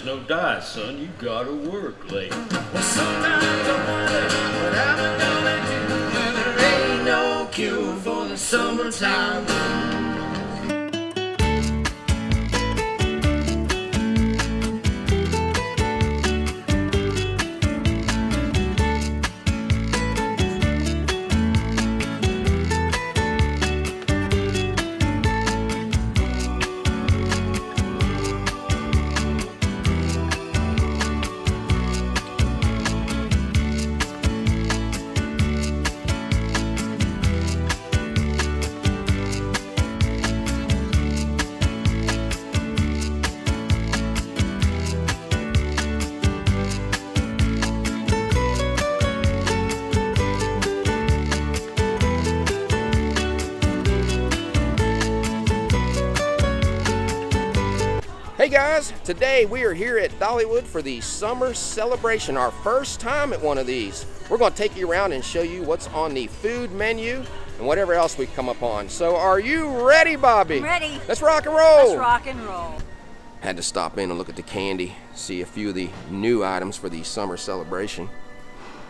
no dice, son. You gotta work late. Well, sometimes I wonder what I'm gonna do when there ain't no cure for the summertime blues. Hey guys, today we are here at Dollywood for the Summer Celebration, our first time at one of these. We're going to take you around and show you what's on the food menu and whatever else we come upon. So are you ready, Bobby? I'm ready. Let's rock and roll. Let's rock and roll. Had to stop in and look at the candy, see a few of the new items for the Summer Celebration.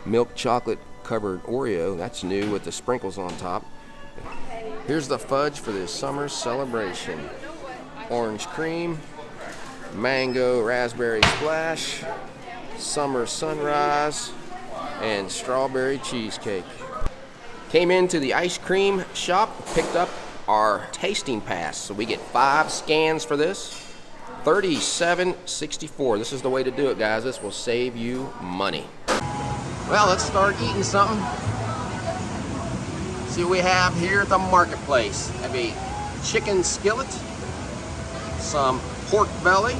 Milk chocolate covered Oreo, that's new with the sprinkles on top. Here's the fudge for the Summer Celebration. Orange cream, mango raspberry splash, summer sunrise, and strawberry cheesecake. Came into the ice cream shop, picked up our tasting pass. So we get 5 scans for this. $37.64. This is the way to do it, guys. This will save you money. Well, let's start eating something. See what we have here at the marketplace. Have a chicken skillet, some pork belly,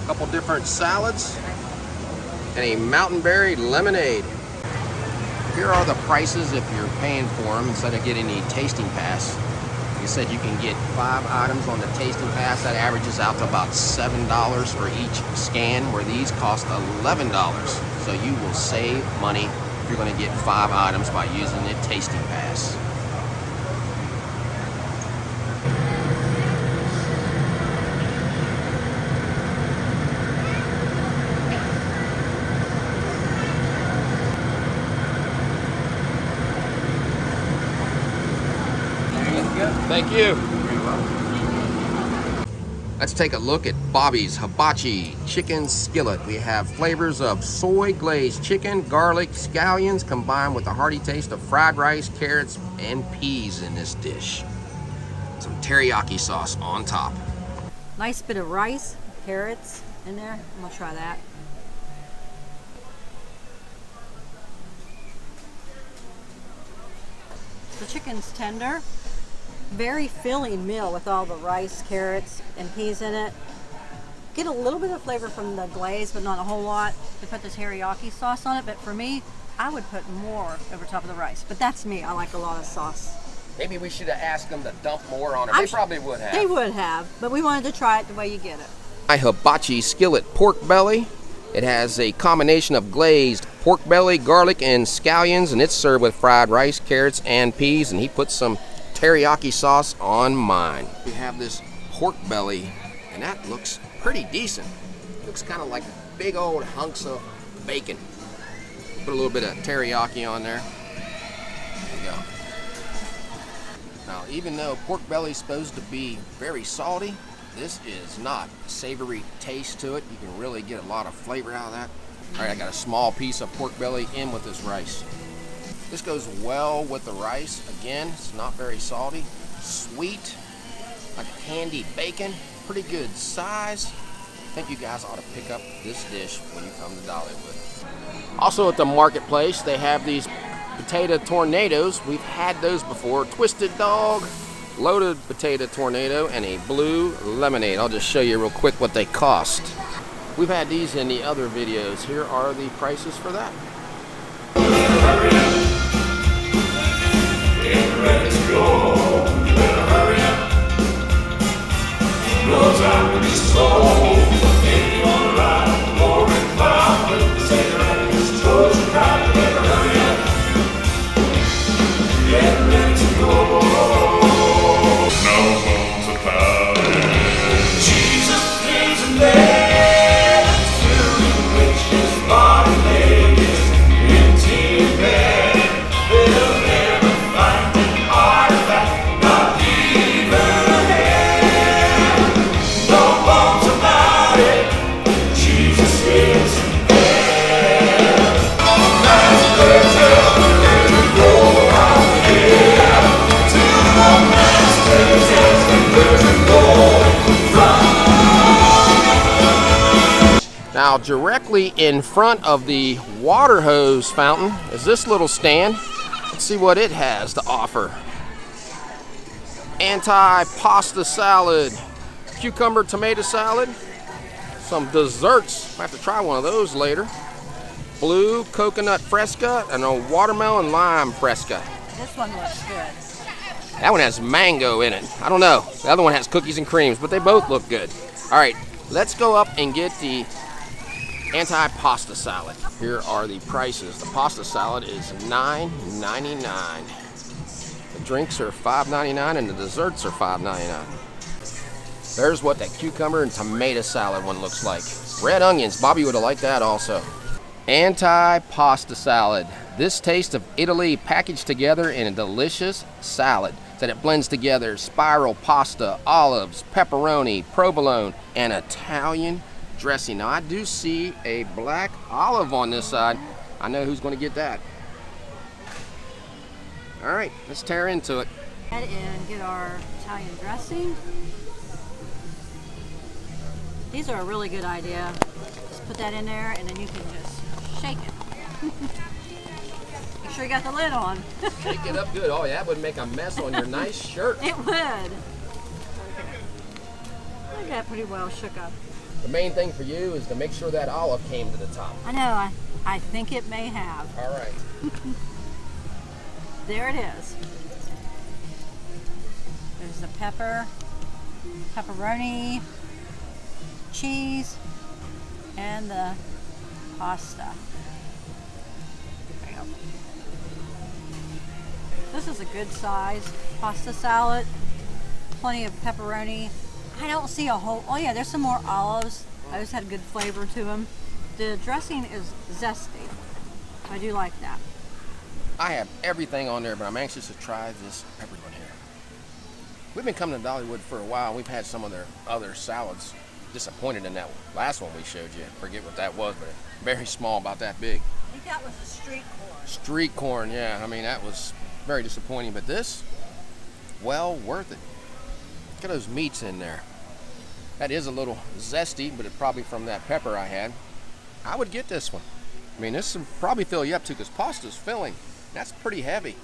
a couple different salads, and a mountain berry lemonade. Here are the prices if you're paying for them instead of getting a tasting pass. You said you can get 5 items on the tasting pass. That averages out to about $7 for each scan, where these cost $11. So you will save money if you're going to get 5 items by using the tasting pass. Thank you. Let's take a look at Bobby's Hibachi Chicken Skillet. We have flavors of soy glazed chicken, garlic, scallions, combined with a hearty taste of fried rice, carrots, and peas in this dish. Some teriyaki sauce on top. Nice bit of rice, carrots in there. I'm gonna try that. The chicken's tender. Very filling meal with all the rice, carrots, and peas in it. Get a little bit of flavor from the glaze, but not a whole lot. They put the teriyaki sauce on it, but for me, I would put more over top of the rice. But that's me. I like a lot of sauce. Maybe we should have asked them to dump more on it. They probably would have. They would have, but we wanted to try it the way you get it. My Hibachi Skillet pork belly. It has a combination of glazed pork belly, garlic, and scallions, and it's served with fried rice, carrots, and peas, and he put some teriyaki sauce on mine. We have this pork belly, and that looks pretty decent. Looks kind of like big old hunks of bacon. Put a little bit of teriyaki on there. There you go. Now, even though pork belly is supposed to be very salty, this is not. Savory taste to it. You can really get a lot of flavor out of that. All right, I got a small piece of pork belly in with this rice. This goes well with the rice. Again, it's not very salty. Sweet, like candied bacon. Pretty good size. I think you guys ought to pick up this dish when you come to Dollywood. Also at the marketplace, they have these potato tornadoes. We've had those before. Twisted dog, loaded potato tornado, and a blue lemonade. I'll just show you real quick what they cost. We've had these in the other videos. Here are the prices for that. Let's go. You better hurry up. No time to be slow. If you wanna ride, or in cloud, but the sailor and his toes are proud. You better hurry up. Get ready to go. No bones about it. Jesus is a man. Now, directly in front of the water hose fountain is this little stand. Let's see what it has to offer. Anti-pasta salad, cucumber tomato salad, some desserts. I have to try one of those later. Blue coconut fresca and a watermelon lime fresca. This one looks good. That one has mango in it. I don't know. The other one has cookies and creams, but they both look good. All right, let's go up and get the anti-pasta salad. Here are the prices. The pasta salad is $9.99. The drinks are $5.99 and the desserts are $5.99. There's what that cucumber and tomato salad one looks like. Red onions. Bobby would have liked that also. Anti-pasta salad. This taste of Italy packaged together in a delicious salad. That it blends together spiral pasta, olives, pepperoni, provolone, and Italian dressing. Now I do see a black olive on this side. I know who's going to get that. All right, let's tear into it. Head and get our Italian dressing. These are a really good idea. Just put that in there and then you can just shake it. Make sure you got the lid on. Shake it up good. Oh, yeah, that would make a mess on your nice shirt. It would. I got pretty well shook up. The main thing for you is to make sure that olive came to the top. I know, I think it may have. All right. There it is. There's the pepper, pepperoni, cheese, and the pasta. There you go. This is a good size pasta salad. Plenty of pepperoni. I don't see a whole, oh yeah, there's some more olives. Those had good flavor to them. The dressing is zesty. I do like that. I have everything on there, but I'm anxious to try this pepper one here. We've been coming to Dollywood for a while. We've had some of their other salads. Disappointed in that last one we showed you. Forget what that was, but very small, about that big. I think that was the street corn. Street corn, yeah. I mean, that was very disappointing, but this, well worth it. Look at those meats in there. That is a little zesty, but it's probably from that pepper I had. I would get this one. I mean, this will probably fill you up too, because pasta's filling. That's pretty heavy.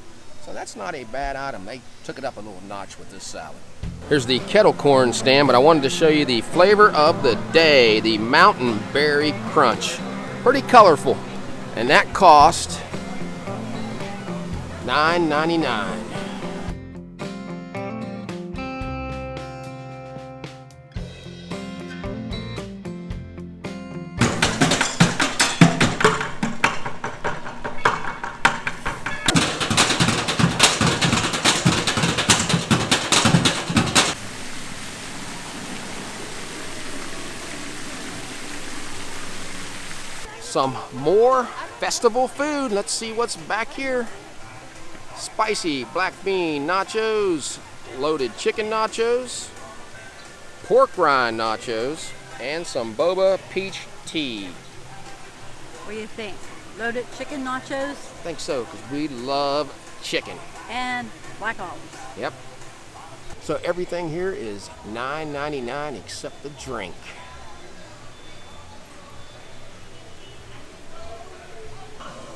So that's not a bad item. They took it up a little notch with this salad. Here's the kettle corn stand, but I wanted to show you the flavor of the day, the Mountain Berry Crunch. Pretty colorful. And that cost $9.99. Some more festival food. Let's see what's back here. Spicy black bean nachos, loaded chicken nachos, pork rind nachos, and some boba peach tea. What do you think? Loaded chicken nachos? I think so, because we love chicken. And black olives. Yep. So everything here is $9.99 except the drink.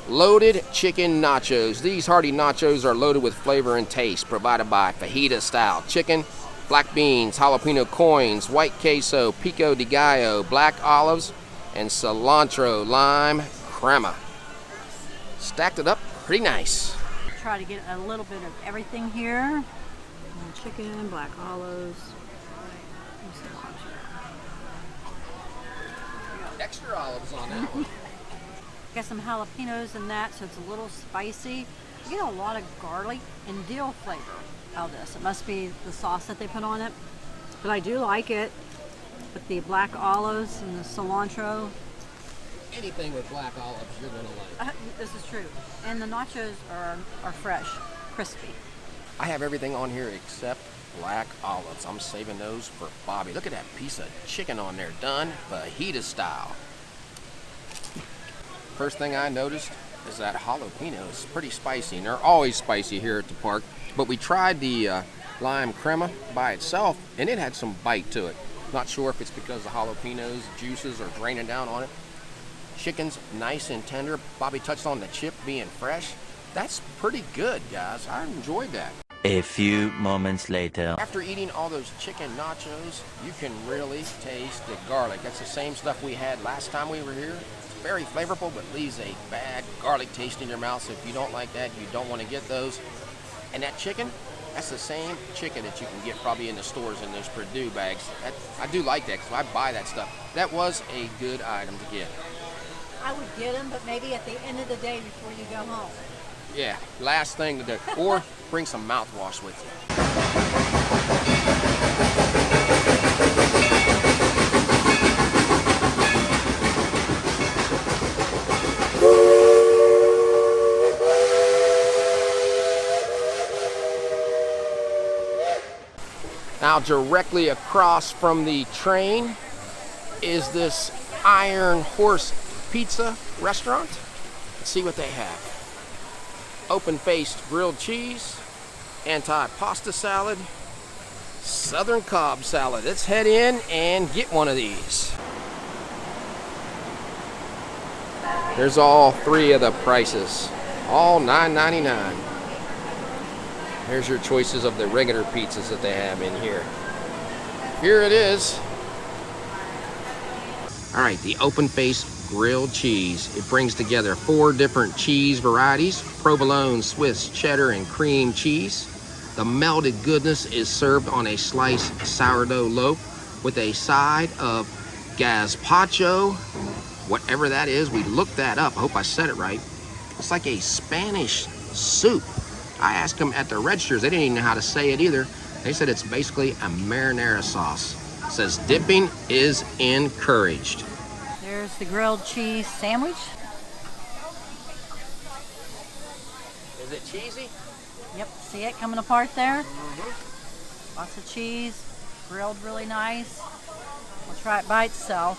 Loaded chicken nachos. These hearty nachos are loaded with flavor and taste, provided by fajita style chicken, black beans, jalapeno coins, white queso, pico de gallo, black olives, and cilantro lime crema. Stacked it up pretty nice. Try to get a little bit of everything here. Chicken, black olives. Extra olives on that one. Got some jalapenos in that, so it's a little spicy. You get a lot of garlic and dill flavor out of this. It must be the sauce that they put on it. But I do like it with the black olives and the cilantro. Anything with black olives you're going to like. This is true. And the nachos are fresh, crispy. I have everything on here except black olives. I'm saving those for Bobby. Look at that piece of chicken on there, done fajita style. First thing I noticed is that jalapeno is pretty spicy, and they're always spicy here at the park. But we tried the lime crema by itself, and it had some bite to it. Not sure if it's because the jalapenos juices are draining down on it. Chicken's nice and tender. Bobby touched on the chip being fresh. That's pretty good, guys. I enjoyed that. A few moments later. After eating all those chicken nachos, you can really taste the garlic. That's the same stuff we had last time we were here. It's very flavorful, but leaves a bad garlic taste in your mouth. So if you don't like that, you don't want to get those. And that chicken, that's the same chicken that you can get probably in the stores in those Purdue bags. I do like that because I buy that stuff. That was a good item to get. I would get them, but maybe at the end of the day before you go home. Yeah, last thing to do. Or bring some mouthwash with you. Now directly across from the train is this Iron Horse Pizza restaurant. Let's see what they have. Open-faced grilled cheese, anti-pasta salad, Southern Cobb salad. Let's head in and get one of these. There's all three of the prices, all $9.99. Here's your choices of the regular pizzas that they have in here. Here it is. All right, the open-faced grilled cheese. It brings together 4 different cheese varieties: provolone, Swiss, cheddar, and cream cheese. The melted goodness is served on a sliced sourdough loaf with a side of gazpacho, whatever that is. We looked that up. I hope I said it right. It's like a Spanish soup. I asked them at the registers. They didn't even know how to say it either. They said it's basically a marinara sauce. It says dipping is encouraged. There's the grilled cheese sandwich. Is it cheesy? Yep, see it coming apart there? Lots of cheese, grilled really nice. We'll try it by itself.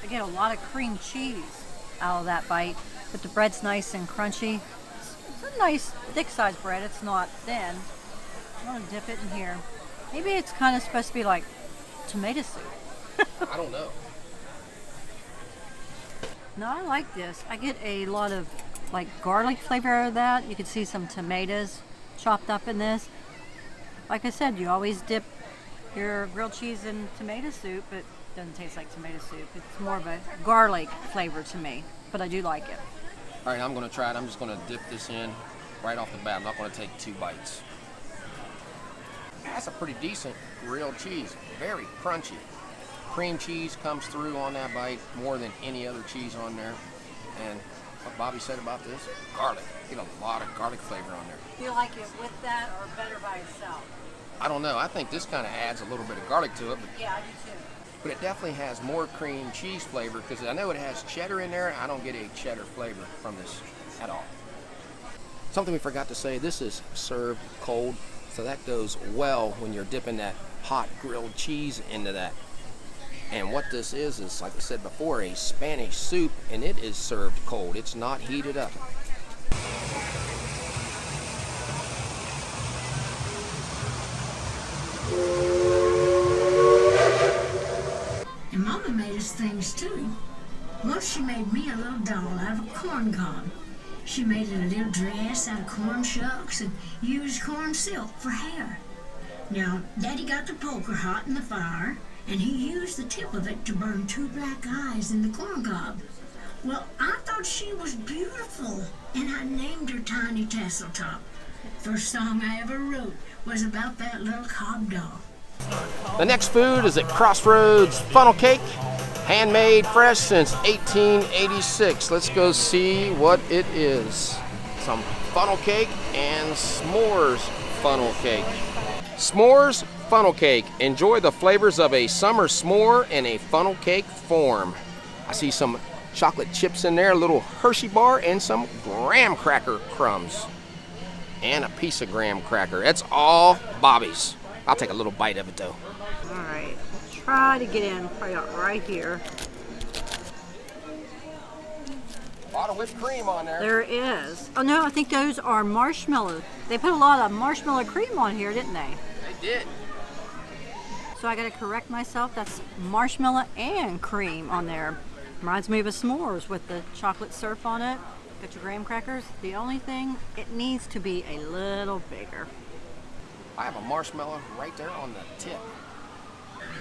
I get a lot of cream cheese out of that bite, but the bread's nice and crunchy. It's a nice thick size bread, it's not thin. I'm gonna dip it in here. Maybe it's kind of supposed to be like tomato soup. I don't know. No, I like this. I get a lot of like garlic flavor out of that. You can see some tomatoes chopped up in this. Like I said, you always dip your grilled cheese in tomato soup, but it doesn't taste like tomato soup. It's more of a garlic flavor to me, but I do like it. All right, I'm gonna try it. I'm just gonna dip this in right off the bat. I'm not gonna take 2 bites. That's a pretty decent grilled cheese. Very crunchy. Cream cheese comes through on that bite more than any other cheese on there. And what Bobby said about this, garlic. Get a lot of garlic flavor on there. Do you like it with that or better by itself? I don't know. I think this kind of adds a little bit of garlic to it, Yeah, I do too. but it definitely has more cream cheese flavor because I know it has cheddar in there. I don't get a cheddar flavor from this at all. Something we forgot to say, this is served cold, so that goes well when you're dipping that hot grilled cheese into that. And what this is, like I said before, a Spanish soup, and it is served cold. It's not heated up. And Mama made us things too. Well, she made me a little doll out of a corn cob. She made it a little dress out of corn shucks and used corn silk for hair. Now, Daddy got the poker hot in the fire, and he used the tip of it to burn 2 black eyes in the corn cob. Well, I thought she was beautiful, and I named her Tiny Tasseltop. First song I ever wrote was about that little cob doll. The next food is at Crossroads Funnel Cake, handmade fresh since 1886. Let's go see what it is. Some funnel cake and s'mores funnel cake. S'mores funnel cake. Enjoy the flavors of a summer s'more in a funnel cake form. I see some chocolate chips in there, a little Hershey bar, and some graham cracker crumbs. And a piece of graham cracker. That's all Bobby's. I'll take a little bite of it though. All right, try to get in right here. A lot of whipped cream on there. There is. Oh no, I think those are marshmallows. They put a lot of marshmallow cream on here, didn't they? They did. So I gotta correct myself. That's marshmallow and cream on there. Reminds me of a s'mores with the chocolate syrup on it. Got your graham crackers. The only thing, it needs to be a little bigger. I have a marshmallow right there on the tip.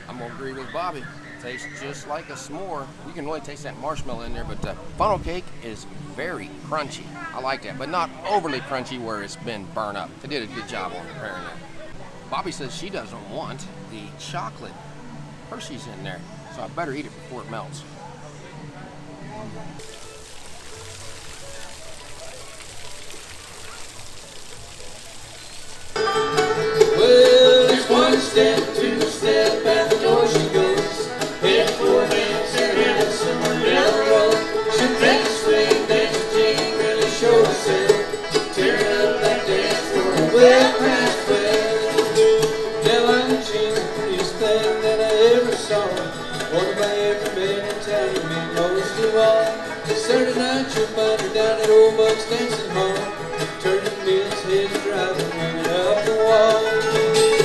I'm gonna agree with Bobby. Tastes just like a s'more. You can really taste that marshmallow in there, but the funnel cake is very crunchy. I like that, but not overly crunchy where it's been burned up. They did a good job on preparing that. Bobby says she doesn't want the chocolate Hershey's in there, so I better eat it before it melts. Well, it's one step, two step, at the door she goes. Head for hands and headed somewhere down the road. She'll take a swing, dance a jig, really show herself. Tear up that dance floor, well past 12. Now I'm the prettiest thing that I ever saw. Wanted by every man in town, you mean most of all. Saturday night you'll find her down at old Buck's dancing hall. Turning wheels, head driving, moving up the wall.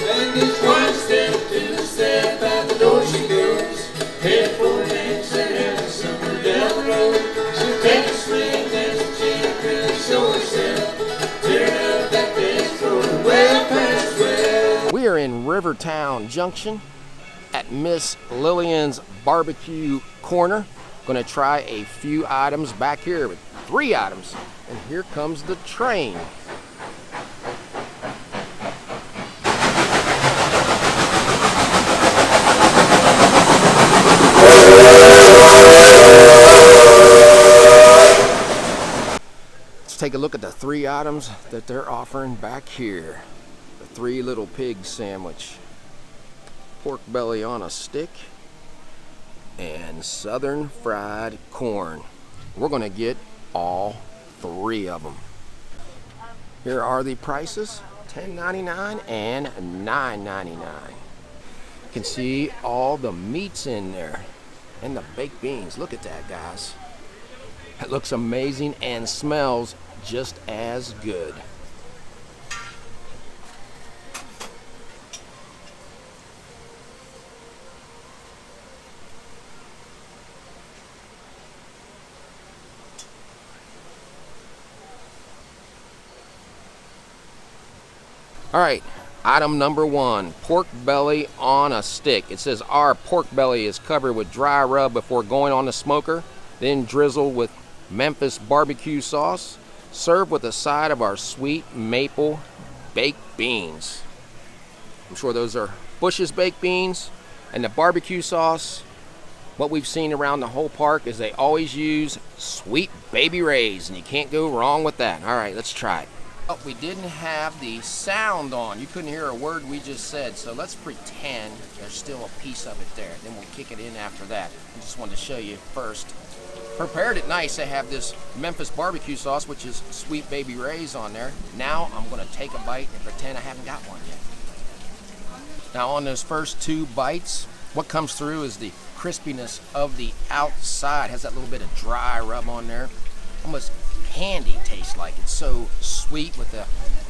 And it's one step, two step, out the door she goes. Head for hands and headed somewhere down the road. She'll take a swing, dance a jig, really show herself. Tearing up that dance floor, well past 12. We are in Rivertown Junction at Miss Lillian's Barbecue Corner. Gonna try a few items back here, with 3 items. And here comes the train. Let's take a look at the 3 items that they're offering back here. The 3 little pig sandwich, pork belly on a stick, and southern fried corn. We're gonna get all 3 of them. Here are the prices, $10.99 and $9.99. You can see all the meats in there and the baked beans. Look at that, guys. It looks amazing and smells just as good. All right, item number 1, pork belly on a stick. It says our pork belly is covered with dry rub before going on the smoker, then drizzle with Memphis barbecue sauce. Serve with a side of our sweet maple baked beans. I'm sure those are Bush's baked beans. And the barbecue sauce, what we've seen around the whole park is they always use Sweet Baby Ray's, and you can't go wrong with that. All right, let's try it. Oh, we didn't have the sound on. You couldn't hear a word we just said, so let's pretend there's still a piece of it there. Then we'll kick it in after that. I just wanted to show you first. Prepared it nice. They have this Memphis barbecue sauce, which is Sweet Baby Ray's on there. Now I'm going to take a bite and pretend I haven't got one yet. Now on those first 2 bites, what comes through is the crispiness of the outside. It has that little bit of dry rub on there. Almost candy tastes like. It's so sweet with the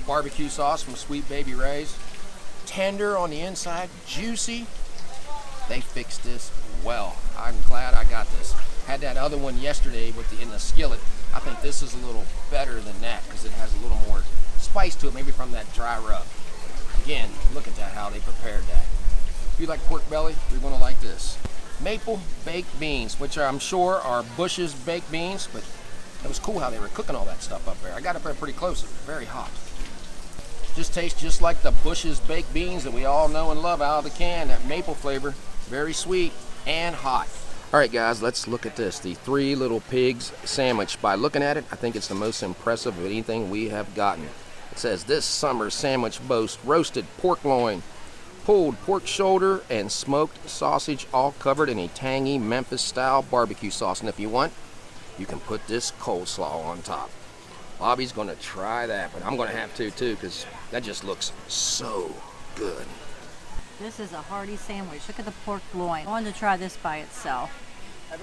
barbecue sauce from Sweet Baby Ray's. Tender on the inside, juicy. They fixed this well. I'm glad I got this. Had that other one yesterday with in the skillet. I think this is a little better than that because it has a little more spice to it, maybe from that dry rub. Again, look at that, how they prepared that. If you like pork belly, you're going to like this. Maple baked beans, which I'm sure are Bush's baked beans, but it was cool how they were cooking all that stuff up there. I got up there pretty close. It was very hot. Just tastes just like the Bush's baked beans that we all know and love out of the can. That maple flavor, very sweet and hot. All right, guys, let's look at this. The 3 little pigs sandwich. By looking at it, I think it's the most impressive of anything we have gotten. It says this summer sandwich boasts roasted pork loin, pulled pork shoulder, and smoked sausage, all covered in a tangy Memphis-style barbecue sauce. And if you want, you can put this coleslaw on top. Bobby's gonna try that, but I'm gonna have to too, because that just looks so good. This is a hearty sandwich. Look at the pork loin. I wanted to try this by itself. It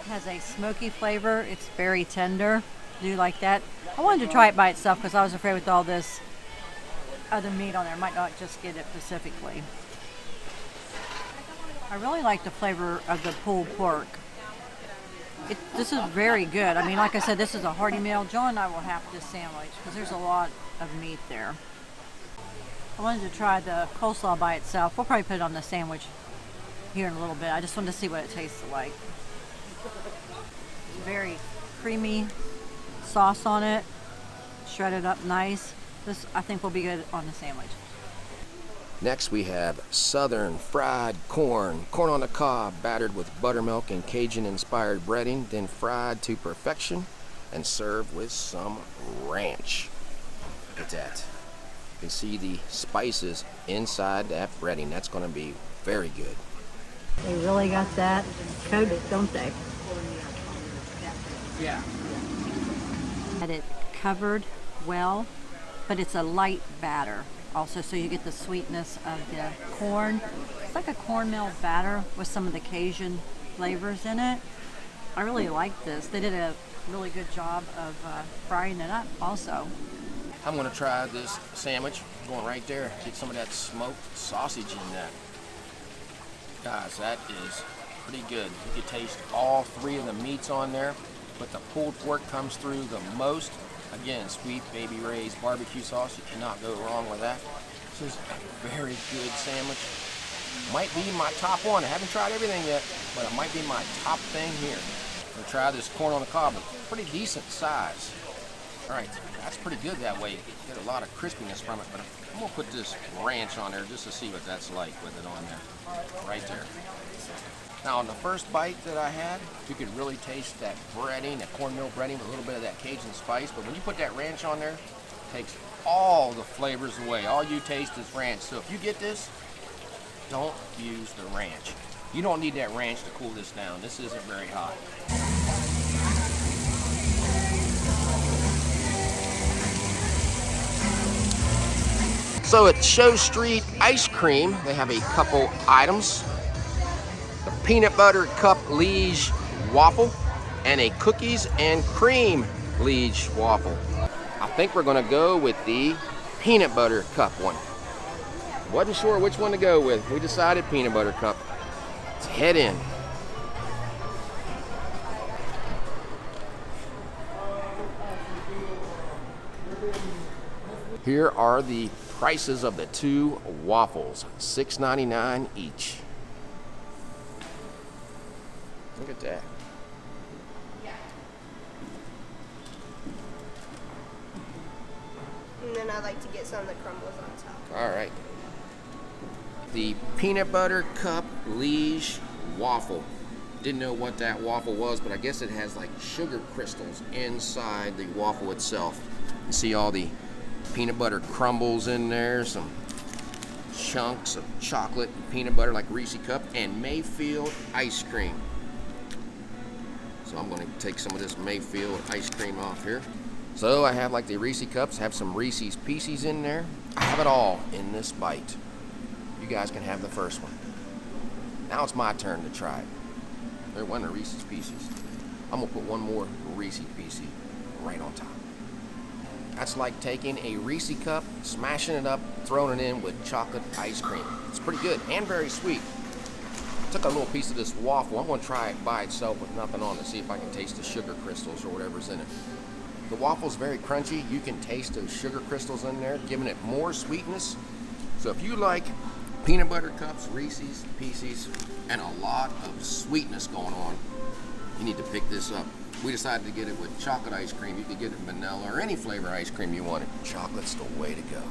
has a smoky flavor. It's very tender. Do you like that? I wanted to try it by itself because I was afraid with all this other meat on there, I might not just get it specifically. I really like the flavor of the pulled pork. This is very good. I mean, like I said, this is a hearty meal. John and I will have this sandwich because there's a lot of meat there. I wanted to try the coleslaw by itself. We'll probably put it on the sandwich here in a little bit. I just wanted to see what it tastes like. Very creamy sauce on it, shredded up nice. This, I think, will be good on the sandwich. Next we have southern fried corn on the cob, battered with buttermilk and Cajun-inspired breading, then fried to perfection and served with some ranch. Look at that. You can see the spices inside that breading. That's going to be very good. They really got that coated, don't they? Yeah. Had it covered well, but it's a light batter also, so you get the sweetness of the corn. It's like a cornmeal batter with some of the Cajun flavors in it. I really like this. They did a really good job of frying it up also. I'm going to try this sandwich. Going right there. Get some of that smoked sausage in that. Guys, that is pretty good. You can taste all three of the meats on there, but the pulled pork comes through the most. Again, sweet Baby Ray's barbecue sauce. You cannot go wrong with that. This is a very good sandwich. Might be my top one. I haven't tried everything yet, but it might be my top thing here. I'm going to try this corn on the cob. It's pretty decent size. All right, that's pretty good that way. You get a lot of crispiness from it, but I'm going to put this ranch on there just to see what that's like with it on there. Right there. Now, on the first bite that I had, you could really taste that breading, that cornmeal breading with a little bit of that Cajun spice. But when you put that ranch on there, it takes all the flavors away. All you taste is ranch. So if you get this, don't use the ranch. You don't need that ranch to cool this down. This isn't very hot. So at Show Street Ice Cream, they have a couple items. The peanut butter cup Liege waffle and a cookies and cream Liege waffle. I think we're gonna go with the peanut butter cup one. Wasn't sure which one to go with. We decided peanut butter cup. Let's head in. Here are the prices of the two waffles, $6.99 each. Look at that. And then I like to get some of the crumbles on top. All right. The peanut butter cup Liege waffle. Didn't know what that waffle was, but I guess it has like sugar crystals inside the waffle itself. You see all the peanut butter crumbles in there, some chunks of chocolate and peanut butter like Reese cup, and Mayfield ice cream. So I'm going to take some of this Mayfield ice cream off here. So I have like the Reese cups, have some Reese's Pieces in there. I have it all in this bite. You guys can have the first one. Now it's my turn to try it. There went a Reese's Pieces. I'm going to put one more Reese's Piece right on top. That's like taking a Reese cup, smashing it up, throwing it in with chocolate ice cream. It's pretty good and very sweet. Took a little piece of this waffle. I'm going to try it by itself with nothing on it, see if I can taste the sugar crystals or whatever's in it. The waffle's very crunchy. You can taste those sugar crystals in there, giving it more sweetness. So if you like peanut butter cups, Reese's Pieces, and a lot of sweetness going on, you need to pick this up. We decided to get it with chocolate ice cream. You could get it vanilla or any flavor ice cream you wanted. Chocolate's the way to go.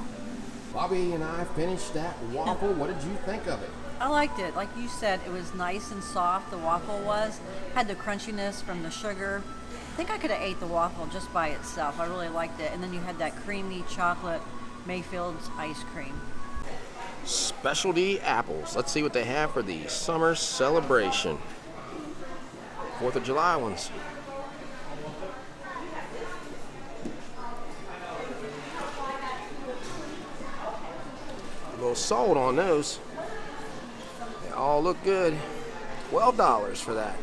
Bobby and I finished that waffle. What did you think of it? I liked it. Like you said, it was nice and soft, the waffle was. Had the crunchiness from the sugar. I think I could have ate the waffle just by itself. I really liked it. And then you had that creamy chocolate Mayfield's ice cream. Specialty apples. Let's see what they have for the summer celebration. 4th of July ones. A little salt on those. They all look good. $12 for that.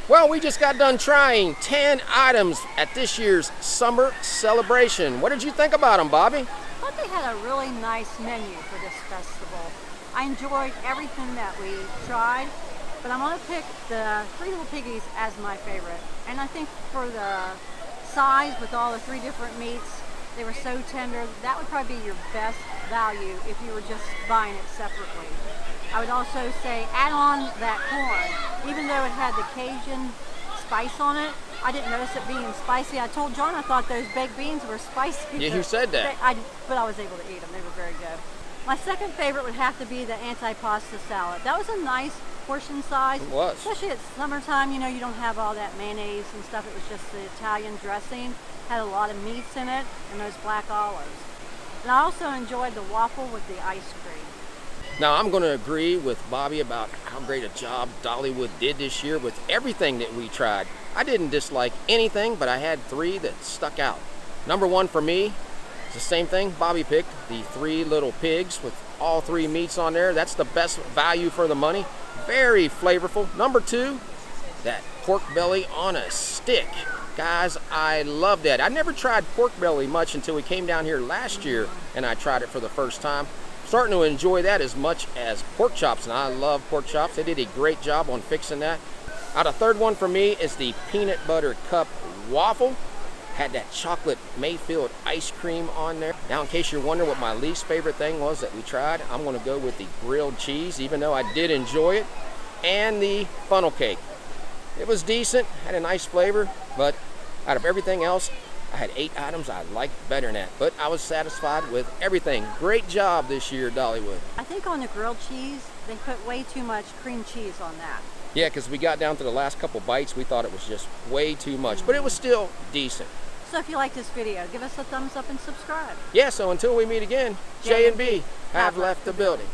Well, we just got done trying 10 items at this year's summer celebration. What did you think about them, Bobby? I thought they had a really nice menu for this festival. I enjoyed everything that we tried, but I'm gonna pick the Three Little Piggies as my favorite. And I think for the size with all the 3 different meats, they were so tender, that would probably be your best value if you were just buying it separately. I would also say add on that corn. Even though it had the Cajun spice on it, I didn't notice it being spicy. I told John I thought those baked beans were spicy. Yeah, you said that. But I was able to eat them. They were very good. My second favorite would have to be the antipasta salad. That was a nice portion size. It was. Especially at summertime, you know, you don't have all that mayonnaise and stuff. It was just the Italian dressing. Had a lot of meats in it and those black olives. And I also enjoyed the waffle with the ice cream. Now, I'm going to agree with Bobby about how great a job Dollywood did this year with everything that we tried. I didn't dislike anything, but I had 3 that stuck out. Number 1 for me is the same thing Bobby picked, the 3 Little Pigs with all 3 meats on there. That's the best value for the money. Very flavorful. Number 2, that pork belly on a stick. Guys, I love that. I never tried pork belly much until we came down here last year and I tried it for the first time. Starting to enjoy that as much as pork chops, and I love pork chops. They did a great job on fixing that. Now, the third one for me is the peanut butter cup waffle. Had that chocolate Mayfield ice cream on there. Now, in case you're wondering what my least favorite thing was that we tried, I'm gonna go with the grilled cheese, even though I did enjoy it, and the funnel cake. It was decent, had a nice flavor, but out of everything else, I had 8 items I liked better than that, but I was satisfied with everything. Great job this year, Dollywood. I think on the grilled cheese, they put way too much cream cheese on that. Yeah, because we got down to the last couple bites, we thought it was just way too much, but it was still decent. So if you like this video, give us a thumbs up and subscribe. Yeah, so until we meet again, J and B have left the building.